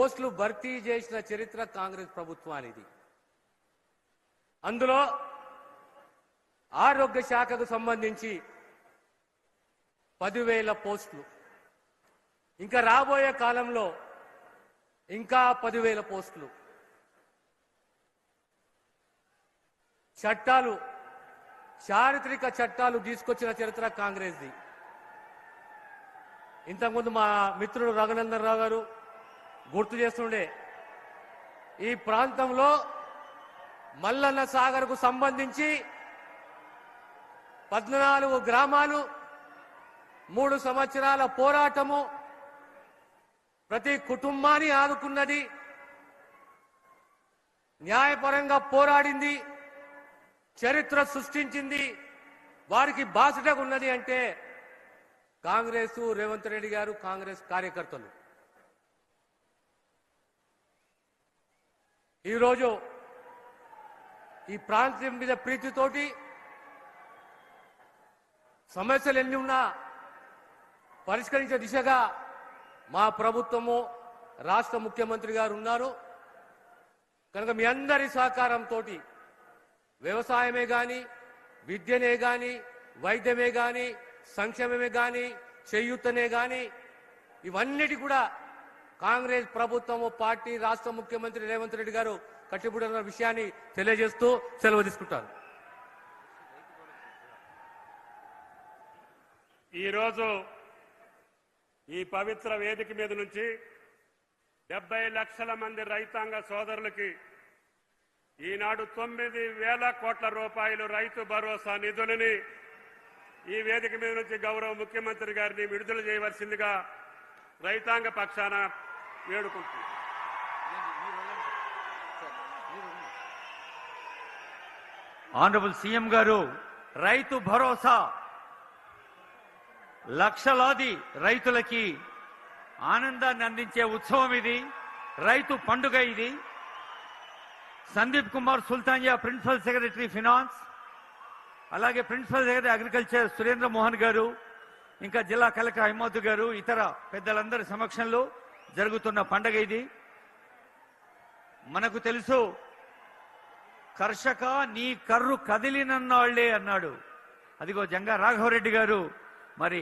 పోస్టులు భర్తీ చేసిన చరిత్ర కాంగ్రెస్ ప్రభుత్వానిది. అందులో ఆరోగ్య శాఖకు సంబంధించి 10,000 పోస్టులు, ఇంకా రాబోయే కాలంలో ఇంకా 10,000 పోస్టులు. చట్టాలు, చారిత్రక చట్టాలు తీసుకొచ్చిన చరిత్ర కాంగ్రెస్ది. ఇంతకుముందు మా మిత్రుడు రఘునందన్ రావు గారు గుర్తు చేస్తుండే, ఈ ప్రాంతంలో మల్లన్న సాగర్కు సంబంధించి 14 గ్రామాలు, 3 సంవత్సరాల పోరాటము, ప్రతి కుటుంబాన్ని ఆదుకున్నది, న్యాయపరంగా పోరాడింది, చరిత్ర సృష్టించింది, వారికి బాసటగా ఉన్నది అంటే కాంగ్రెస్, రేవంత్ రెడ్డి గారు, కాంగ్రెస్ కార్యకర్తలు. ఈరోజు ఈ ప్రాంతం మీద ప్రీతితోటి సమస్యలు ఎన్ని ఉన్నా పరిష్కరించే దిశగా మా ప్రభుత్వము, రాష్ట్ర ముఖ్యమంత్రి గారు ఉన్నారు. కనుక మీ అందరి సహకారంతో వ్యవసాయమే కానీ, విద్యనే కానీ, వైద్యమే కానీ, సంక్షేమమే కానీ, చేయూతనే కానీ, ఇవన్నిటి కూడా కాంగ్రెస్ ప్రభుత్వము, పార్టీ, రాష్ట్ర ముఖ్యమంత్రి రేవంత్ రెడ్డి గారు కట్టుబడిన విషయాన్ని తెలియజేస్తూ సెలవు తీసుకుంటారు. ఈరోజు ఈ పవిత్ర వేదిక మీద నుంచి 70 లక్షల మంది రైతాంగ సోదరులకి ఈనాడు 9,000 కోట్ల రూపాయలు రైతు భరోసా నిధులని ఈ వేదిక మీద నుంచి గౌరవ ముఖ్యమంత్రి గారిని విడుదల చేయవలసిందిగా రైతాంగ పక్షాన వేడుకుంటున్నాం. ఆనరబుల్ సీఎం గారు రైతు భరోసా లక్షలాది రైతులకి ఆనందాన్ని అందించే ఉత్సవం ఇది, రైతు పండుగ ఇది. Sandeep Kumar Sultania, principal secretary finance, అలాగే principal secretary agriculture Surendra Mohan garu, ఇంకా జిల్లా కలెక్టర్ హైమోద్ గారు, ఇతర పెద్దలందరి సమక్షంలో జరుగుతున్న పండుగ ఇది. మనకు తెలుసు, కర్షక నీ కర్రు కదిలినన్నాళ్లే అన్నాడు. అదిగో జంగా రాఘవరెడ్డి గారు మరి